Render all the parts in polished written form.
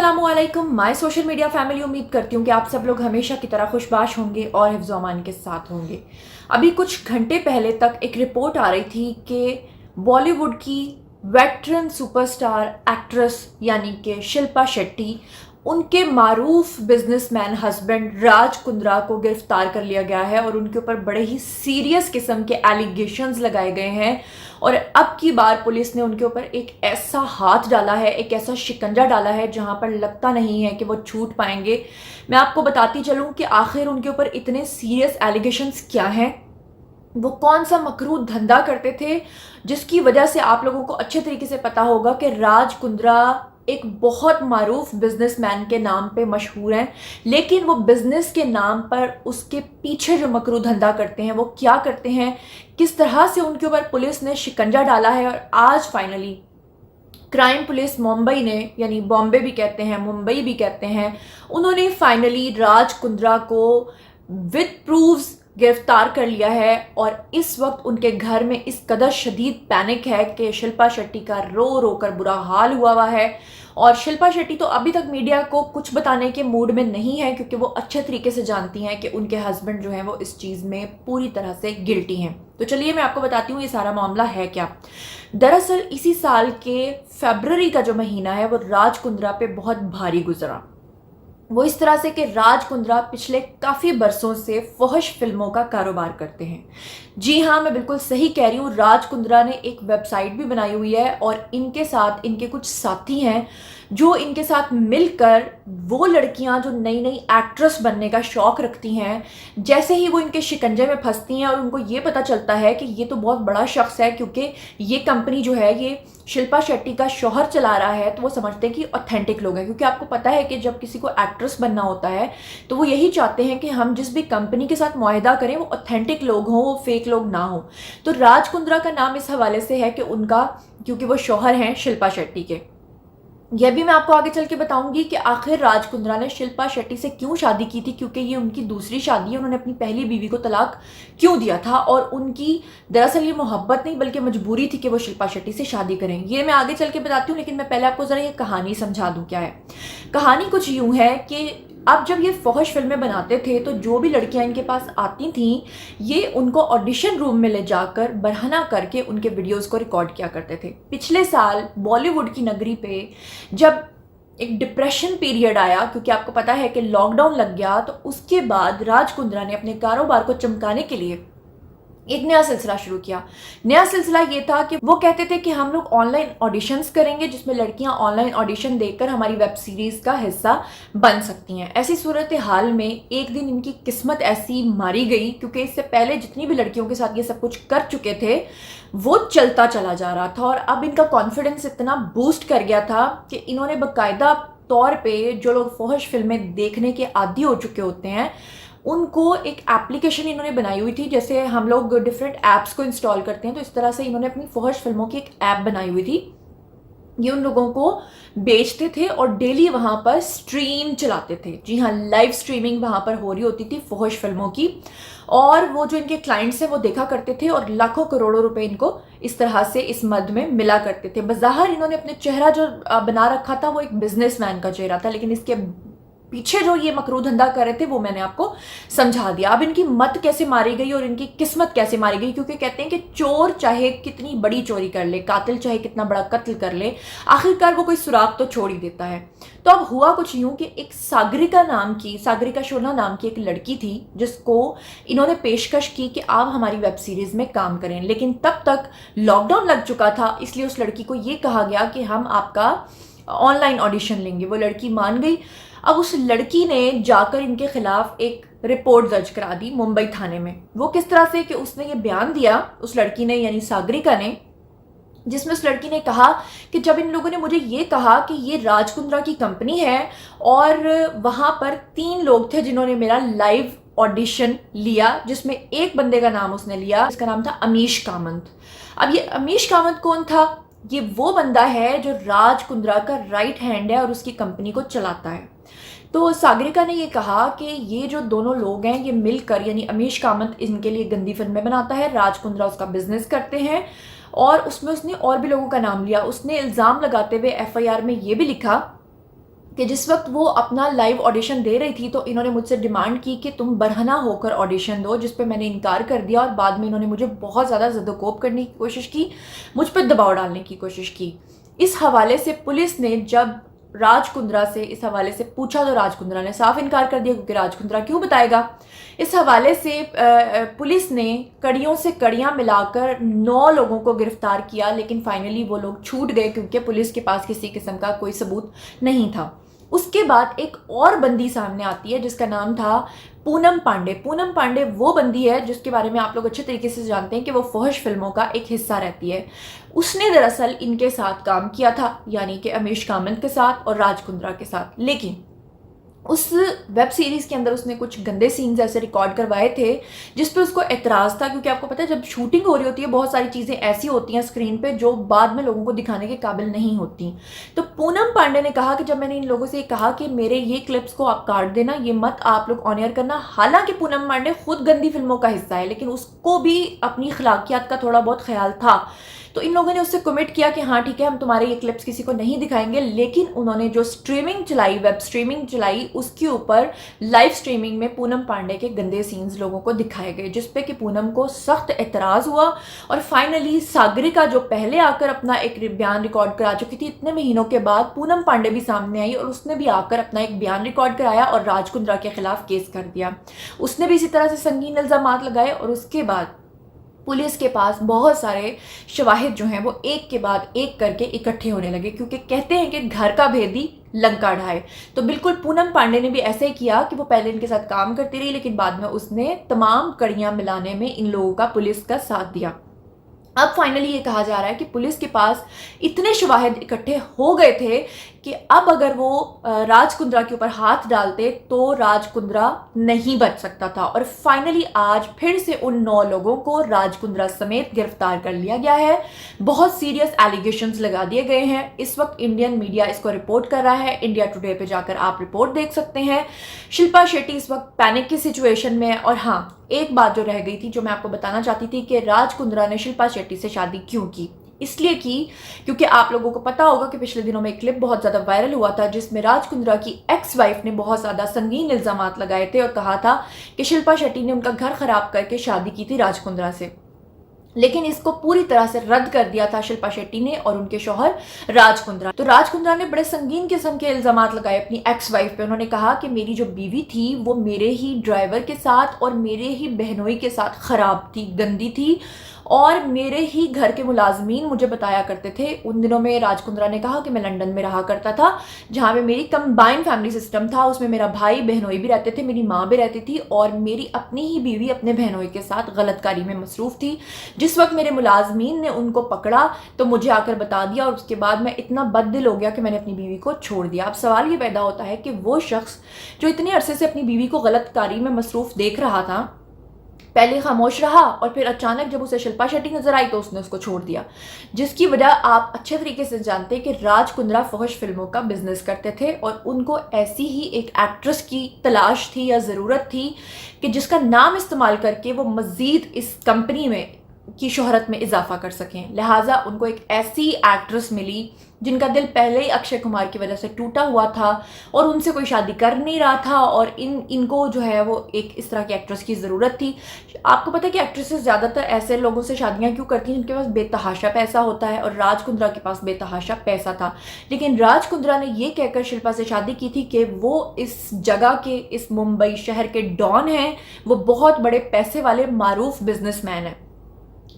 अस्सलामुअलैकुम my social media family. उम्मीद करती हूँ कि आप सब लोग हमेशा की तरह खुशबाश होंगे और हिफ्ज़ व अमान के साथ होंगे। अभी कुछ घंटे पहले तक एक रिपोर्ट आ रही थी कि बॉलीवुड की वेटरन सुपरस्टार एक्ट्रेस यानी कि शिल्पा शेट्टी, उनके मारूफ बिजनेसमैन हस्बैंड राज कुंद्रा को गिरफ्तार कर लिया गया है और उनके ऊपर बड़े ही सीरियस किस्म के एलिगेशंस लगाए गए हैं। और अब की बार पुलिस ने उनके ऊपर एक ऐसा हाथ डाला है, एक ऐसा शिकंजा डाला है जहां पर लगता नहीं है कि वो छूट पाएंगे। मैं आपको बताती चलूं कि आखिर उनके ऊपर इतने सीरियस एलिगेशंस क्या हैं, वो कौन सा मकरू धंधा करते थे जिसकी वजह से आप लोगों को अच्छे तरीके से पता होगा कि राज कुंद्रा एक बहुत मारूफ बिजनेसमैन के नाम पे मशहूर हैं। लेकिन वो बिजनेस के नाम पर उसके पीछे जो मकरू धंधा करते हैं वो क्या करते हैं, किस तरह से उनके ऊपर पुलिस ने शिकंजा डाला है। और आज फाइनली क्राइम पुलिस मुंबई ने, यानी बॉम्बे भी कहते हैं मुंबई भी कहते हैं, उन्होंने फाइनली राज कुंद्रा को विद प्रूफ्स गिरफ्तार कर लिया है। और इस वक्त उनके घर में इस कदर शदीद पैनिक है कि शिल्पा शेट्टी का रो रो कर बुरा हाल हुआ है। और शिल्पा शेट्टी तो अभी तक मीडिया को कुछ बताने के मूड में नहीं है, क्योंकि वो अच्छे तरीके से जानती हैं कि उनके हस्बैंड जो हैं वो इस चीज़ में पूरी तरह से गिल्टी हैं। तो चलिए मैं आपको बताती हूँ ये सारा मामला है क्या। दरअसल इसी साल के फरवरी का जो महीना है वो राज कुंद्रा पे बहुत भारी गुजरा। वो इस तरह से कि राज कुंद्रा पिछले काफ़ी बरसों से फहश फिल्मों का कारोबार करते हैं। जी हाँ, मैं बिल्कुल सही कह रही हूँ। राज कुंद्रा ने एक वेबसाइट भी बनाई हुई है और इनके साथ इनके कुछ साथी हैं जो इनके साथ मिलकर वो लड़कियां जो नई नई एक्ट्रेस बनने का शौक रखती हैं, जैसे ही वो इनके शिकंजे में फंसती हैं और उनको ये पता चलता है कि ये तो बहुत बड़ा शख्स है, क्योंकि ये कंपनी जो है ये शिल्पा शेट्टी का शौहर चला रहा है, तो वो समझते हैं कि ऑथेंटिक लोग हैं। क्योंकि आपको पता है कि जब किसी को एक्ट्रेस बनना होता है तो वो यही चाहते हैं कि हम जिस भी कंपनी के साथ मुआहिदा करें वो ऑथेंटिक लोग हों, वो फेक लोग ना हो। तो राज कुंद्रा का नाम इस हवाले से है कि उनका, क्योंकि वो शौहर हैं शिल्पा शेट्टी के। यह भी मैं आपको आगे चल के बताऊंगी कि आखिर राज कुंद्रा ने शिल्पा शेट्टी से क्यों शादी की थी, क्योंकि ये उनकी दूसरी शादी है। उन्होंने अपनी पहली बीवी को तलाक क्यों दिया था और उनकी दरअसल ये मोहब्बत नहीं बल्कि मजबूरी थी कि वो शिल्पा शेट्टी से शादी करें। ये मैं आगे चल के बताती हूँ, लेकिन मैं पहले आपको ज़रा ये कहानी समझा दूँ क्या है। कहानी कुछ यूँ है कि अब जब ये फहश फिल्में बनाते थे तो जो भी लड़कियां इनके पास आती थीं, ये उनको ऑडिशन रूम में ले जाकर बरहना करके उनके वीडियोस को रिकॉर्ड किया करते थे। पिछले साल बॉलीवुड की नगरी पे जब एक डिप्रेशन पीरियड आया, क्योंकि आपको पता है कि लॉकडाउन लग गया, तो उसके बाद राज कुंद्रा ने अपने कारोबार को चमकाने के लिए एक नया सिलसिला शुरू किया। नया सिलसिला ये था कि वो कहते थे कि हम लोग ऑनलाइन ऑडिशंस करेंगे, जिसमें लड़कियां ऑनलाइन ऑडिशन देकर हमारी वेब सीरीज का हिस्सा बन सकती हैं। ऐसी सूरत हाल में एक दिन इनकी किस्मत ऐसी मारी गई, क्योंकि इससे पहले जितनी भी लड़कियों के साथ ये सब कुछ कर चुके थे वो चलता चला जा रहा था। और अब इनका कॉन्फिडेंस इतना बूस्ट कर गया था कि इन्होंने बाकायदा तौर पे जो लोग फहश फिल्में देखने के आदी हो चुके होते हैं उनको एक एप्लीकेशन इन्होंने बनाई हुई थी। जैसे हम लोग डिफरेंट ऐप्स को इंस्टॉल करते हैं, तो इस तरह से इन्होंने अपनी फहश फिल्मों की एक ऐप बनाई हुई थी। ये उन लोगों को बेचते थे और डेली वहाँ पर स्ट्रीम चलाते थे। जी हाँ, लाइव स्ट्रीमिंग वहाँ पर हो रही होती थी फहश फिल्मों की, और वो जो इनके क्लाइंट्स हैं वो देखा करते थे और लाखों करोड़ों रुपए इनको इस तरह से इस मद में मिला करते थे। बज़ाहिर इन्होंने अपने चेहरा जो बना रखा था वो एक बिजनेसमैन का चेहरा था, लेकिन इसके पीछे जो ये मकरू धंधा कर रहे थे वो मैंने आपको समझा दिया। अब इनकी मत कैसे मारी गई और इनकी किस्मत कैसे मारी गई, क्योंकि कहते हैं कि चोर चाहे कितनी बड़ी चोरी कर ले, कातिल चाहे कितना बड़ा कत्ल कर ले, आखिरकार वो कोई सुराग तो छोड़ ही देता है। तो अब हुआ कुछ यूं कि एक सागरिका शोना नाम की एक लड़की थी जिसको इन्होंने पेशकश की कि आप हमारी वेब सीरीज में काम करें, लेकिन तब तक लॉकडाउन लग चुका था, इसलिए उस लड़की को ये कहा गया कि हम आपका ऑनलाइन ऑडिशन लेंगे। वो लड़की मान गई। अब उस लड़की ने जाकर इनके खिलाफ एक रिपोर्ट दर्ज करा दी मुंबई थाने में। वो किस तरह से कि उसने ये बयान दिया, उस लड़की ने यानी सागरिका ने, जिसमें उस लड़की ने कहा कि जब इन लोगों ने मुझे ये कहा कि ये राज कुंद्रा की कंपनी है और वहाँ पर 3 लोग थे जिन्होंने मेरा लाइव ऑडिशन लिया, जिसमें एक बंदे का नाम उसने लिया, इसका नाम था अमीश कामत। अब ये अमीश कामत कौन था? ये वो बंदा है जो राज कुंद्रा का राइट हैंड है और उसकी कंपनी को चलाता है। तो सागरिका ने ये कहा कि ये जो दोनों लोग हैं ये मिलकर, यानी अमीश कामत इनके लिए गंदी फिल्में बनाता है, राज कुंद्रा उसका बिजनेस करते हैं, और उसमें उसने और भी लोगों का नाम लिया। उसने इल्ज़ाम लगाते हुए एफआईआर में ये भी लिखा कि जिस वक्त वो अपना लाइव ऑडिशन दे रही थी तो इन्होंने मुझसे डिमांड की कि तुम बरहना होकर ऑडिशन दो, जिस पे मैंने इनकार कर दिया और बाद में इन्होंने मुझे बहुत ज़्यादा ज़दोकोब करने की कोशिश की, मुझ पर दबाव डालने की कोशिश की। इस हवाले से पुलिस ने जब राज कुंद्रा से इस हवाले से पूछा तो राज कुंद्रा ने साफ इनकार कर दिया, क्योंकि राज कुंद्रा क्यों बताएगा। इस हवाले से पुलिस ने कड़ियों से कड़ियां मिलाकर 9 लोगों को गिरफ्तार किया, लेकिन फाइनली वो लोग छूट गए क्योंकि पुलिस के पास किसी किस्म का कोई सबूत नहीं था। उसके बाद एक और बंदी सामने आती है जिसका नाम था पूनम पांडे। पूनम पांडे वो बंदी है जिसके बारे में आप लोग अच्छे तरीके से जानते हैं कि वो फहश फिल्मों का एक हिस्सा रहती है। उसने दरअसल इनके साथ काम किया था, यानी कि अमीश कामत के साथ और राज कुंद्रा के साथ, लेकिन उस वेब सीरीज़ के अंदर उसने कुछ गंदे सीन्स ऐसे रिकॉर्ड करवाए थे जिस पे उसको एतराज़ था, क्योंकि आपको पता है जब शूटिंग हो रही होती है बहुत सारी चीज़ें ऐसी होती हैं स्क्रीन पे जो बाद में लोगों को दिखाने के काबिल नहीं होती। तो पूनम पांडे ने कहा कि जब मैंने इन लोगों से कहा कि मेरे ये क्लिप्स को आप काट देना, ये मत आप लोग ऑन एयर करना, हालांकि पूनम पांडे खुद गंदी फिल्मों का हिस्सा है लेकिन उसको भी अपनी खिलाकियात का थोड़ा बहुत ख्याल था, तो इन लोगों ने उससे कमिट किया कि हाँ ठीक है हम तुम्हारे ये क्लिप्स किसी को नहीं दिखाएंगे। लेकिन उन्होंने जो स्ट्रीमिंग चलाई, वेब स्ट्रीमिंग चलाई, उसके ऊपर लाइव स्ट्रीमिंग में पूनम पांडे के गंदे सीन्स लोगों को दिखाए गए, जिसपे कि पूनम को सख्त एतराज़ हुआ। और फाइनली सागरिका जो पहले आकर अपना एक बयान रिकॉर्ड करा चुकी थी, इतने महीनों के बाद पूनम पांडे भी सामने आई और उसने भी आकर अपना एक बयान रिकॉर्ड कराया और राज कुंद्रा के खिलाफ केस कर दिया। उसने भी इसी तरह से संगीन इल्ज़ामात लगाए और उसके बाद पुलिस के पास बहुत सारे शवाहिद जो हैं वो एक के बाद एक करके इकट्ठे होने लगे, क्योंकि कहते हैं कि घर का भेदी लंका ढाए। तो बिल्कुल पूनम पांडे ने भी ऐसे ही किया कि वो पहले इनके साथ काम करती रही लेकिन बाद में उसने तमाम कड़ियां मिलाने में इन लोगों का पुलिस का साथ दिया। अब फाइनली ये कहा जा रहा है कि पुलिस के पास इतने शवाहिद इकट्ठे हो गए थे कि अब अगर वो राज कुंद्रा के ऊपर हाथ डालते तो राज कुंद्रा नहीं बच सकता था। और फाइनली आज फिर से उन 9 लोगों को राज कुंद्रा समेत गिरफ्तार कर लिया गया है। बहुत सीरियस एलिगेशंस लगा दिए गए हैं। इस वक्त इंडियन मीडिया इसको रिपोर्ट कर रहा है, इंडिया टुडे पे जाकर आप रिपोर्ट देख सकते हैं। शिल्पा शेट्टी इस वक्त पैनिक की सिचुएशन में है। और हाँ, एक बात जो रह गई थी जो मैं आपको बताना चाहती थी कि राज कुंद्रा ने शिल्पा शेट्टी से शादी क्यों की। इसलिए की क्योंकि आप लोगों को पता होगा कि पिछले दिनों में एक क्लिप बहुत ज़्यादा वायरल हुआ था जिसमें राज कुंद्रा की एक्स वाइफ ने बहुत ज़्यादा संगीन इल्ज़ामात लगाए थे और कहा था कि शिल्पा शेट्टी ने उनका घर खराब करके शादी की थी राज कुंद्रा से। लेकिन इसको पूरी तरह से रद्द कर दिया था शिल्पा शेट्टी ने और उनके शौहर राज कुंद्रा। तो राज कुंद्रा ने बड़े संगीन किस्म के इल्जामात लगाए अपनी एक्स वाइफ पे। उन्होंने कहा कि मेरी जो बीवी थी वो मेरे ही ड्राइवर के साथ और मेरे ही बहनोई के साथ खराब थी, गंदी थी, और मेरे ही घर के मुलाजमीन मुझे बताया करते थे। उन दिनों में राज कुंद्रा ने कहा कि मैं लंदन में रहा करता था जहाँ पे मेरी कंबाइंड फैमिली सिस्टम था, उसमें मेरा भाई बहनोई भी रहते थे, मेरी माँ भी रहती थी और मेरी अपनी ही बीवी अपने बहनोई के साथ गलतकारी में मसरूफ़ थी। जिस वक्त मेरे मुलाजमीन ने उनको पकड़ा तो मुझे आकर बता दिया और उसके बाद मैं इतना बददिल हो गया कि मैंने अपनी बीवी को छोड़ दिया। अब सवाल ये पैदा होता है कि वो शख्स जो इतने अरसे से अपनी बीवी को गलतकारी में मसरूफ़ देख रहा था, पहले खामोश रहा और फिर अचानक जब उसे शिल्पा शेट्टी नजर आई तो उसने उसको छोड़ दिया, जिसकी वजह आप अच्छे तरीके से जानते हैं कि राज कुंद्रा फहश फिल्मों का बिजनेस करते थे और उनको ऐसी ही एक एक्ट्रेस की तलाश थी या ज़रूरत थी कि जिसका नाम इस्तेमाल करके वो मज़ीद इस कंपनी में की शोहरत में इजाफा कर सकें। लिहाजा उनको एक ऐसी एक्ट्रेस मिली जिनका दिल पहले ही अक्षय कुमार की वजह से टूटा हुआ था और उनसे कोई शादी कर नहीं रहा था और इनको जो है वो एक इस तरह की एक्ट्रेस की ज़रूरत थी। आपको पता है कि एक्ट्रेसेस ज़्यादातर ऐसे लोगों से शादियां क्यों करती हैं जिनके पास बेतहाशा पैसा होता है, और राज कुंद्रा के पास बेतहाशा पैसा था। लेकिन राज कुंद्रा ने ये कहकर शिल्पा से शादी की थी कि वो इस जगह के, इस मुंबई शहर के डॉन हैं, वो बहुत बड़े पैसे वाले मारूफ बिजनेसमैन हैं।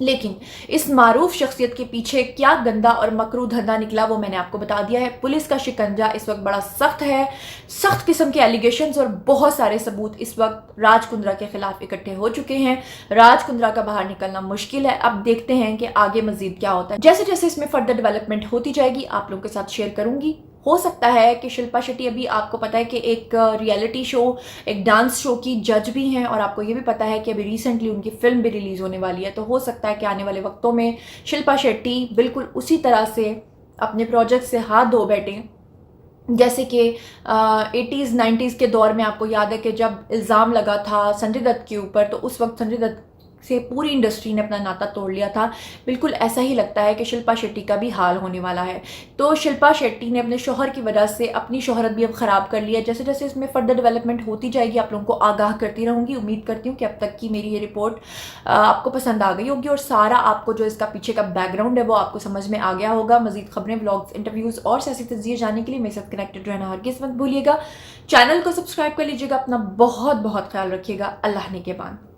लेकिन इस मारूफ शख्सियत के पीछे क्या गंदा और मकरू धंधा निकला वो मैंने आपको बता दिया है। पुलिस का शिकंजा इस वक्त बड़ा सख्त है, सख्त किस्म के एलिगेशंस और बहुत सारे सबूत इस वक्त राज कुंद्रा के खिलाफ इकट्ठे हो चुके हैं। राज कुंद्रा का बाहर निकलना मुश्किल है। अब देखते हैं कि आगे मजीद क्या होता है। जैसे जैसे इसमें फर्दर डेवलपमेंट होती जाएगी आप लोगों के साथ शेयर करूंगी। हो सकता है कि शिल्पा शेट्टी, अभी आपको पता है कि एक रियलिटी शो, एक डांस शो की जज भी हैं और आपको ये भी पता है कि अभी रिसेंटली उनकी फिल्म भी रिलीज़ होने वाली है। तो हो सकता है कि आने वाले वक्तों में शिल्पा शेट्टी बिल्कुल उसी तरह से अपने प्रोजेक्ट से हाथ धो बैठें जैसे कि 80s 90s के दौर में। आपको याद है कि जब इल्ज़ाम लगा था संजय दत्त के ऊपर तो उस वक्त संजय दत्त से पूरी इंडस्ट्री ने अपना नाता तोड़ लिया था, बिल्कुल ऐसा ही लगता है कि शिल्पा शेट्टी का भी हाल होने वाला है। तो शिल्पा शेट्टी ने अपने शौहर की वजह से अपनी शोहरत भी अब ख़राब कर लिया। जैसे जैसे इसमें फर्दर डेवलपमेंट होती जाएगी आप लोगों को आगाह करती रहूँगी। उम्मीद करती हूँ कि अब तक की मेरी ये रिपोर्ट आपको पसंद आ गई होगी और सारा आपको जो इसका पीछे का बैकग्राउंड है वो आपको समझ में आ गया होगा। मज़ीद खबरें, व्लॉग्स, इंटरव्यूज़ और सियासी तज्ज़िये जानने के लिए मेरे साथ कनेक्टेड रहना हरगिज़ मत भूलिएगा। चैनल को सब्सक्राइब कर लीजिएगा। अपना बहुत बहुत ख्याल रखिएगा। अल्लाह ने के बाद।